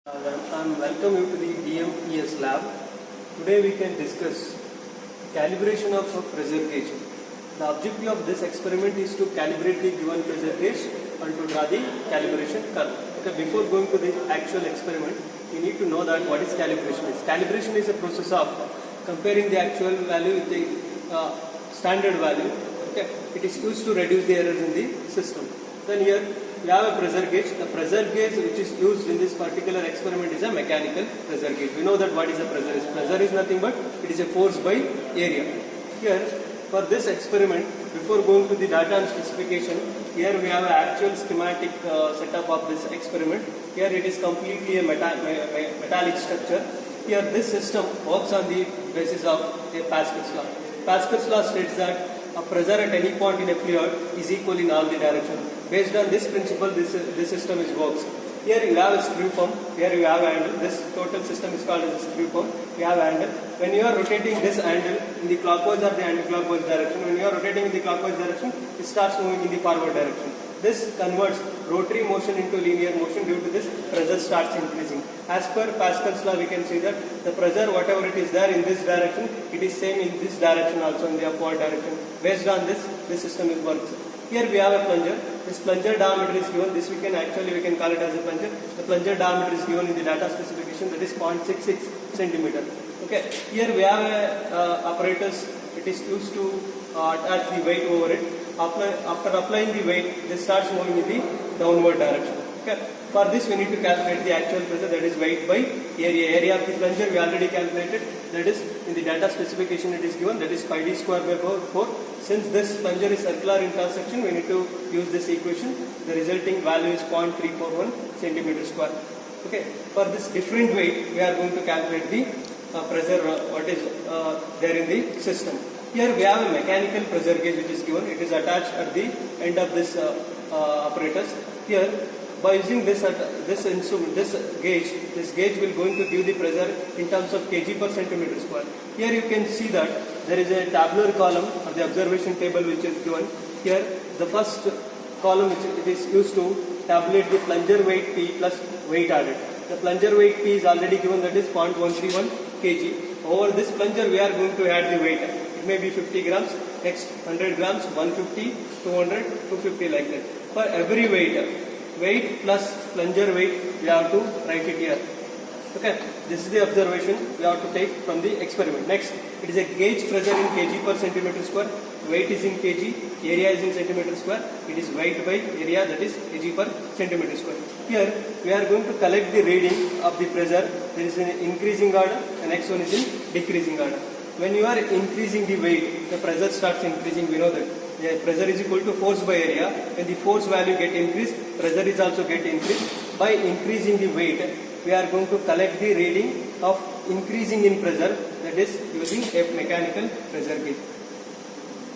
I'm welcome you to the DMES lab. Today we can discuss calibration of a pressure gauge. The objective of this experiment is to calibrate the given pressure gauge and to draw the calibration curve. Okay, before going to the actual experiment, you need to know that what is calibration is. Calibration is a process of comparing the actual value with the standard value. Okay, it is used to reduce the errors in the system. Then here we have a pressure gauge. The pressure gauge which is used in this particular experiment is a mechanical pressure gauge. We know that what is a pressure is. Pressure is nothing but it is a force by area. Here for this experiment, before going to the data and specification, here we have an actual schematic setup of this experiment. Here it is completely a metallic structure. Here this system works on the basis of a Pascal's law. Pascal's law states that a pressure at any point in a fluid is equal in all the directions. Based on this principle, this system works. Here you have a screw pump, here you have a handle. This total system is called as a screw pump. You have a handle. When you are rotating this handle in the clockwise or the anti-clockwise direction, when you are rotating in the clockwise direction, it starts moving in the forward direction. This converts rotary motion into linear motion. Due to this, pressure starts increasing. As per Pascal's law, we can see that the pressure, whatever it is there in this direction, it is same in this direction also, in the upward direction. Based on this system works. Here we have a plunger. This plunger diameter is given. This we can call it as a plunger. The plunger diameter is given in the data specification, that is 0.66 centimeter. Okay. Here we have a apparatus. It is used to attach the weight over it. After applying the weight, this starts moving in the downward direction. Okay. For this, we need to calculate the actual pressure, that is weight by area. Area of the plunger we already calculated. That is in the data specification it is given. That is pi d square by 4. Since this plunger is circular in cross section, we need to use this equation. The resulting value is 0.341 centimeter square. Okay. For this different weight, we are going to calculate the pressure what is there in the system. Here we have a mechanical pressure gauge which is given. It is attached at the end of this apparatus. Here, by using this gauge will going to give the pressure in terms of kg per centimeter square. Here you can see that there is a tabular column or the observation table which is given. Here the first column which it is used to tabulate the plunger weight P plus weight added. The plunger weight P is already given, that is 0.131 kg. Over this plunger we are going to add the weight. It may be 50 grams, next 100 grams, 150, 200, 250 like that. For every weight plus plunger weight, we have to write it here. Okay, this is the observation we have to take from the experiment. Next, it is a gauge pressure in kg per centimeter square. Weight is in kg, area is in centimeter square. It is weight by area, that is kg per centimeter square. Here, we are going to collect the reading of the pressure. There is an increasing order, the next one is in decreasing order. When you are increasing the weight, the pressure starts increasing. We know that the pressure is equal to force by area. When the force value get increased, pressure is also get increased. By increasing the weight, we are going to collect the reading of increasing in pressure, that is using a mechanical pressure gauge.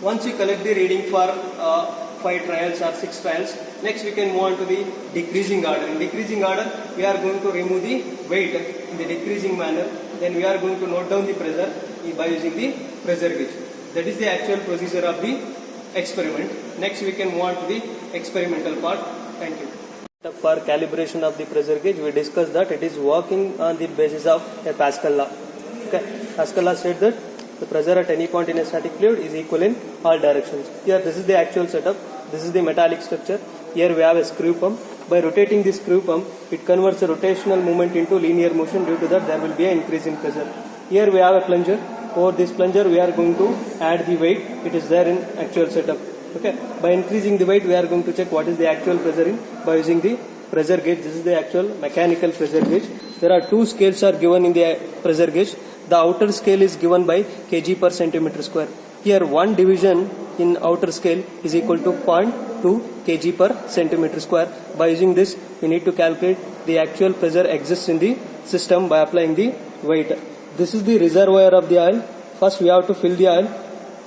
Once we collect the reading for 5 trials or 6 trials, next we can move on to the decreasing order. In decreasing order, we are going to remove the weight in the decreasing manner. Then we are going to note down the pressure by using the pressure gauge. That is the actual procedure of the experiment. Next we can move on to the experimental part. Thank you. For calibration of the pressure gauge, we discussed that it is working on the basis of a Pascal law. Okay. Pascal law states that the pressure at any point in a static fluid is equal in all directions. Here this is the actual setup. This is the metallic structure. Here we have a screw pump. By rotating this screw pump, it converts a rotational movement into linear motion. Due to that, there will be an increase in pressure. Here we have a plunger. Over this plunger, we are going to add the weight. It is there in actual setup. Okay. By increasing the weight, we are going to check what is the actual pressure in by using the pressure gauge. This is the actual mechanical pressure gauge. There are 2 scales are given in the pressure gauge. The outer scale is given by kg per centimeter square. Here 1 division in outer scale is equal to 0.2 kg per centimeter square. By using this, we need to calculate the actual pressure exists in the system by applying the weight. This is the reservoir of the oil. First we have to fill the oil.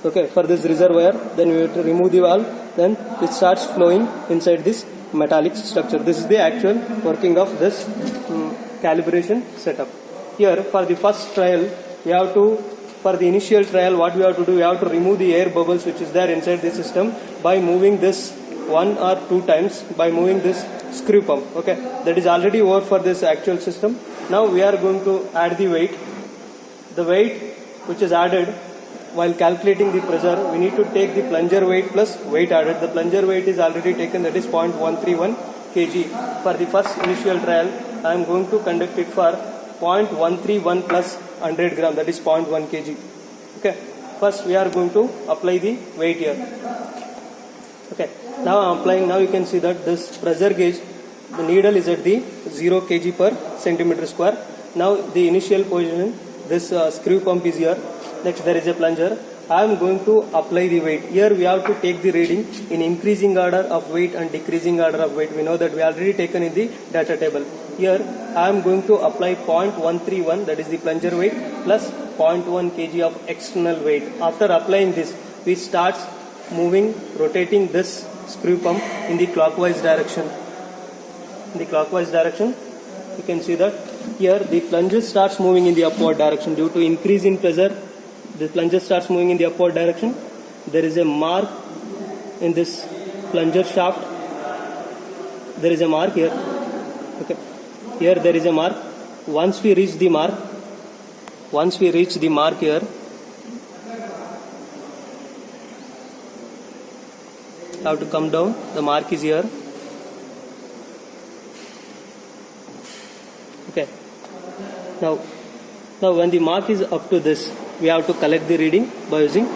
Okay, for this reservoir, then we have to remove the valve, then it starts flowing inside this metallic structure. This is the actual working of this calibration setup. Here for the first trial, for the initial trial, what we have to do, we have to remove the air bubbles which is there inside the system by moving this 1 or 2 times by moving this screw pump. Okay, that is already over for this actual system. Now we are going to add the weight. The weight which is added while calculating the pressure, we need to take the plunger weight plus weight added. The plunger weight is already taken, that is 0.131 kg. For the first initial trial, I am going to conduct it for 0.131 plus 100 gram, that is 0.1 kg. Okay, first we are going to apply the weight here. Okay, now I am applying. Now you can see that this pressure gauge, the needle is at the 0 kg per centimeter square. Now the initial position, this screw pump is here. Next there is a plunger. I am going to apply the weight. Here we have to take the reading in increasing order of weight and decreasing order of weight. We know that we already taken in the data table. Here I am going to apply 0.131, that is the plunger weight, plus 0.1 kg of external weight. After applying this, we start moving, rotating this screw pump in the clockwise direction. In the clockwise direction, you can see that here the plunger starts moving in the upward direction due to increase in pressure. The plunger starts moving in the upward direction. There is a mark in this plunger shaft. There is a mark here. Okay, here there is a mark. Once we reach the mark here, have to come down. The mark is here. Okay. Now when the mark is up to this, we have to collect the reading by using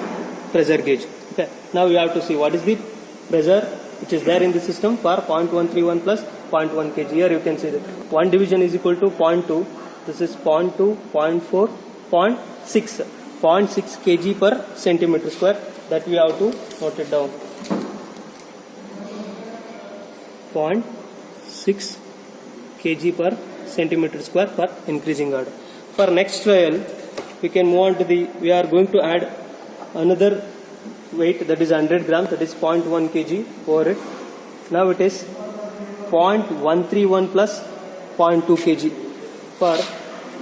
pressure gauge. Okay. Now we have to see what is the pressure which is there in the system for 0.131 plus 0.1 kg. Here you can see that 1 division is equal to 0.2. This is 0.2, 0.4, 0.6. 0.6 kg per centimeter square. That we have to note it down. 0.6 kg per centimeter square per increasing order. For next trial, we can move on to we are going to add another weight, that is 100 grams, that is 0.1 kg over it. Now it is 0.131 plus 0.2 kg. For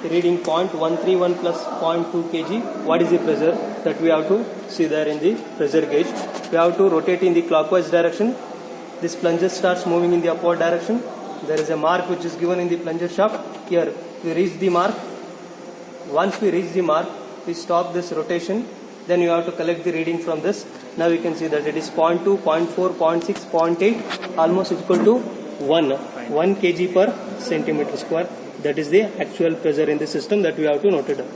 reading 0.131 plus 0.2 kg, what is the pressure that we have to see there in the pressure gauge. We have to rotate in the clockwise direction. This plunger starts moving in the upward direction. There is a mark which is given in the plunger shaft. Here we reach the mark. Once we reach the mark, we stop this rotation. Then you have to collect the reading from this. Now you can see that it is 0.2, 0.4, 0.6, 0.8, almost equal to 1 kg per centimeter square. That is the actual pressure in the system that we have to note it down.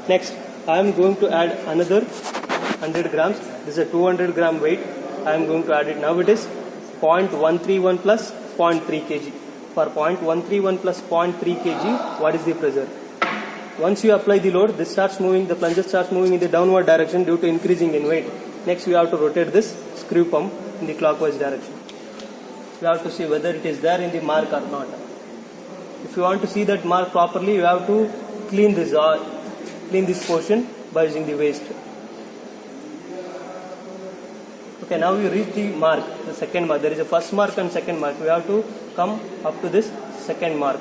Next, I am going to add another 100 grams. This is a 200 gram weight. I am going to add it. Now it is 0.131 plus 0.3 kg. For 0.131 plus 0.3 kg, what is the pressure? Once you apply the load, this starts moving, the plunger starts moving in the downward direction due to increasing in weight. Next, we have to rotate this screw pump in the clockwise direction. We have to see whether it is there in the mark or not. If you want to see that mark properly, you have to clean this portion by using the waste. Okay, now we reach the mark, the second mark. There is a first mark and second mark. We have to come up to this second mark.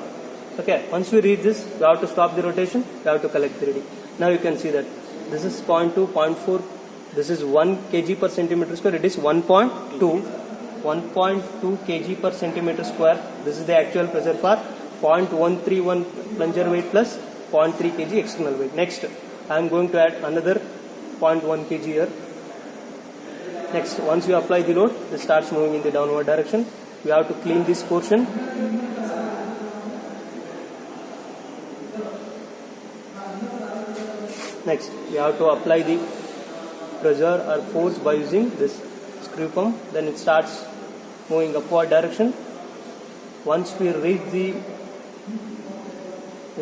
Okay, once we reach this, we have to stop the rotation, we have to collect the reading. Now you can see that this is 0.2, 0.4, this is 1 kg per centimeter square, it is 1.2 kg per centimeter square. This is the actual pressure for 0.131 plunger weight plus 0.3 kg external weight. Next, I am going to add another 0.1 kg here. Next, once you apply the load, it starts moving in the downward direction. We have to clean this portion. Next, we have to apply the pressure or force by using this screw pump. Then it starts moving upward direction. Once we reach the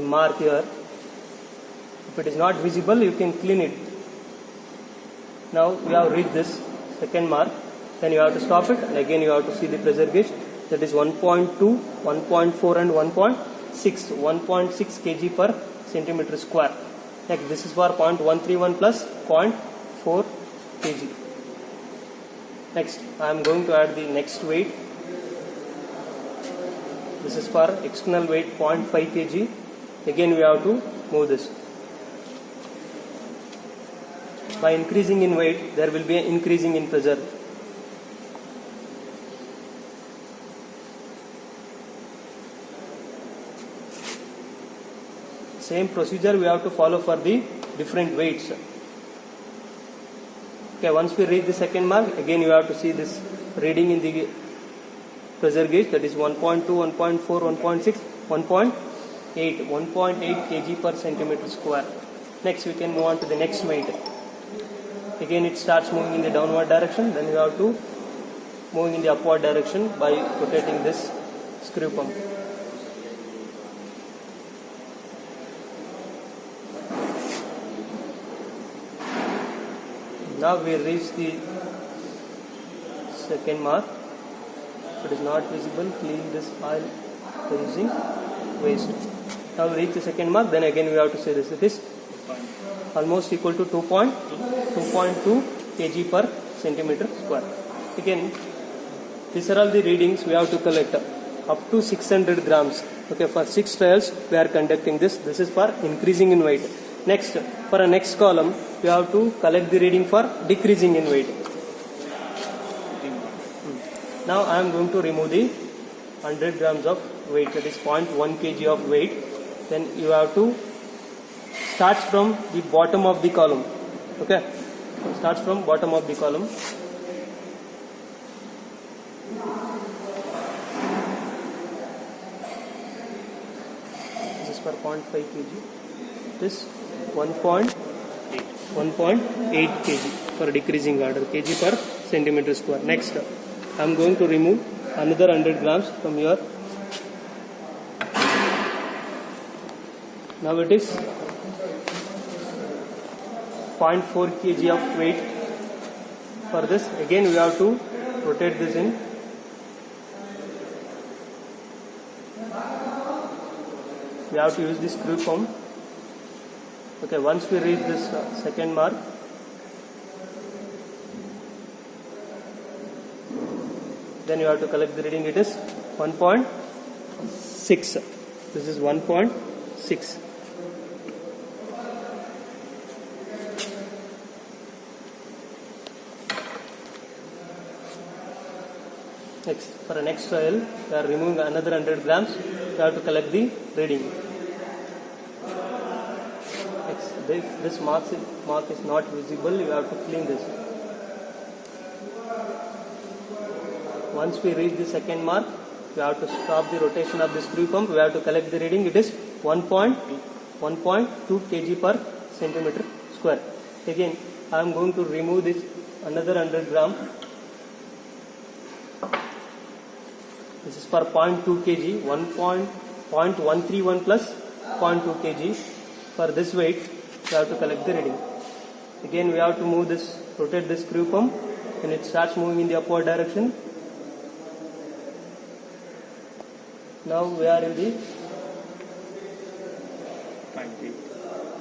mark here, if it is not visible, you can clean it. Now we have reached this second mark. Then you have to stop it, and again you have to see the pressure gauge. That is 1.2, 1.4 and 1.6. 1.6 kg per centimeter square. Next, this is for 0.131 plus 0.4 kg. Next, I am going to add the next weight. This is for external weight 0.5 kg. Again we have to move this. By increasing in weight, there will be an increasing in pressure. same procedure we have to follow for the different weights. Okay, once we reach the second mark, again you have to see this reading in the pressure gauge, that is 1.2, 1.4, 1.6, 1.8, 1.8 kg per centimeter square. Next we can move on to the next weight. Again it starts moving in the downward direction, then you have to moving in the upward direction by rotating this screw pump. Now we reach the second mark. If it is not visible, clean this oil by using waste. Now we reach the second mark, then again we have to say this. It is almost equal to 2.2 kg per centimeter square. Again, these are all the readings we have to collect up to 600 grams. Okay, for 6 trials we are conducting this. This is for increasing in weight. Next, for a next column, we have to collect the reading for decreasing in weight. Now I am going to remove the 100 grams of weight, that is 0.1 kg of weight. Then you have to start from the bottom of the column. Okay, starts from bottom of the column. This is for 0.5 kg. This 1.8 kg for decreasing order, kg per centimeter square. Next, I am going to remove another 100 grams from here. Now it is 0.4 kg of weight. For this, again we have to rotate this in. We have to use this screw pump. Okay, once we reach this second mark, then you have to collect the reading. It is 1.6. This is 1.6. Next, for the next trial, we are removing another 100 grams. We have to collect the reading. Next, this mark is not visible. You have to clean this. Once we reach the second mark, we have to stop the rotation of the screw pump. We have to collect the reading. It is 1.2 kg per centimeter square. Again, I am going to remove this another 100 gram. This is for 0.2 kg, 0.131 plus 0.2 kg. For this weight, we have to collect the reading. Again, we have to move this, rotate this screw pump, and it starts moving in the upward direction. Now we are in the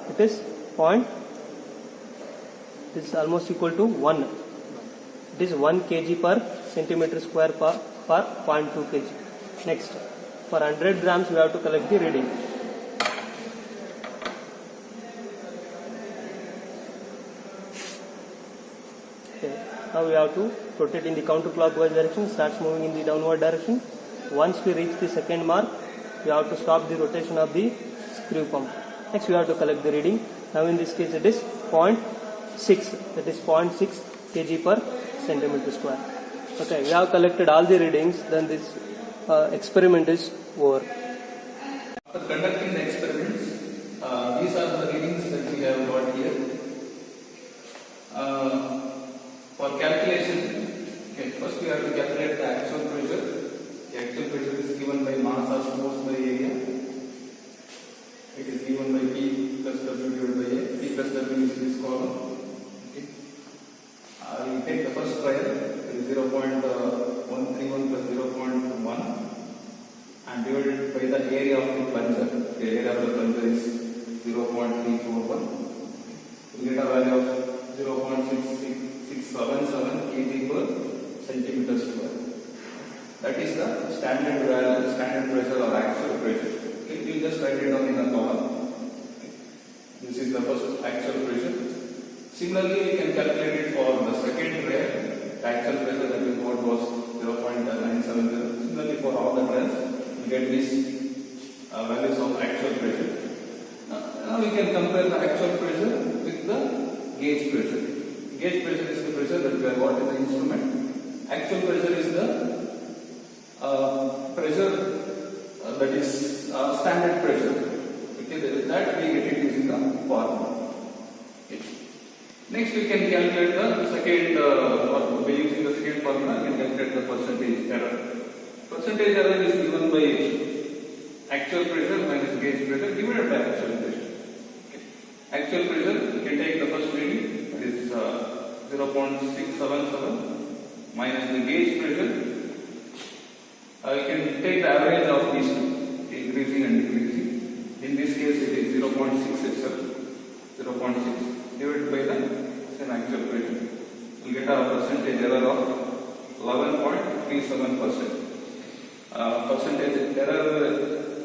it is point. This is almost equal to 1. It is 1 kg per centimeter square per 0.2 kg. Next, for 100 grams we have to collect the reading. Okay. Now we have to rotate in the counterclockwise direction, starts moving in the downward direction. Once we reach the second mark, we have to stop the rotation of the screw pump. Next we have to collect the reading. Now in this case it is 0.6, that is 0.6 kg per centimeter square. Okay, we have collected all the readings, then this experiment is over. After conducting the experiments, these are the readings that we have got here. For calculation, okay, first we have to calculate the actual pressure. The actual pressure is given by mass or force by area. It is given by P plus W divided by A. P plus W is this column. Okay. We take the first trial, it is 0.131 plus 0.1 and divided by the area of the plunger. The area of the plunger is 0.341. We get a value of 0.6677 kg per centimeter square. That is the standard value, standard pressure or actual pressure. Okay, you just write it down in a column. Okay. This is the first actual pressure. Similarly, we can calculate it for the second trial. The actual pressure that we got was 0.970. Similarly, for all the trials, we get these values of actual pressure. Now, we can compare the actual pressure with the gauge pressure. Gauge pressure is the pressure that we have got in the instrument. Actual pressure is the pressure that is standard pressure. Okay, that we get it using the formula. Okay. Next, we can calculate the second, by using the second formula, we can calculate the percentage error. Percentage error is given by actual pressure minus gauge pressure divided by actual pressure. Okay. Actual pressure, you can take the first reading, that is 0.677 minus the gauge pressure. You can take the average of these two, increasing and decreasing. In this case, it is 0.6 divided by the same actual pressure. We will get a percentage error of 11.37%. Percentage error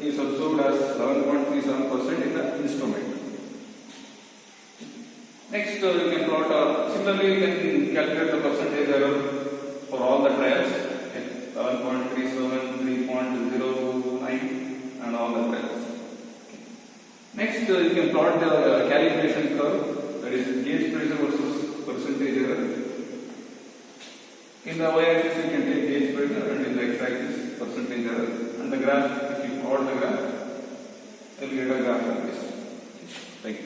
is observed as 11.37% in the instrument. Next, you can plot. Similarly, you can calculate the percentage error for all the trials. 11.37, 3.09, and all the trials. Next, you can plot the calibration curve, that is gauge pressure versus percentage error. In the y-axis, you can take gauge pressure, and in the x-axis, percentage error. And the graph, if you plot the graph, you will get a graph like this. Thank you.